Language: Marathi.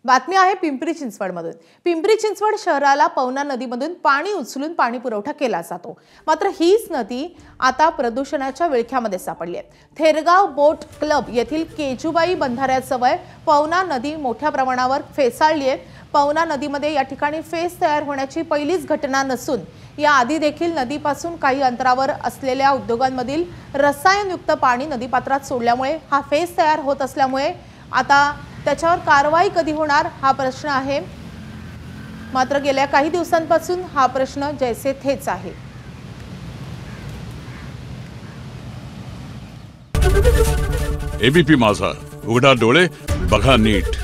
बातमी आहे पिंपरी चिंचवडमधून। पिंपरी चिंचवड शहराला पवना नदीमधून पाणी उचलून पाणी पुरवठा केला जातो। मात्र हीच नदी आता प्रदूषणाच्या विळख्यामध्ये सापडली आहे। थेरगाव बोट क्लब येथील केजुबाई बंधाऱ्याजवळ पवना नदी मोठ्या प्रमाणावर फेसाळली आहे। पवना नदीमध्ये या ठिकाणी फेस तयार होण्याची पहिलीच घटना नसून या आधी देखील नदीपासून काही अंतरावर असलेल्या उद्योगांमधील रसायनयुक्त पाणी नदीपात्रात सोडल्यामुळे हा फेस तयार होत असल्यामुळे आता त्याच्यावर कारवाई कधी होणार हा प्रश्न आहे। मात्र गेल्या काही दिवसांपासून हा प्रश्न जैसे थेच आहे। एबीपी माझा, उघडा डोळे बघा नीट।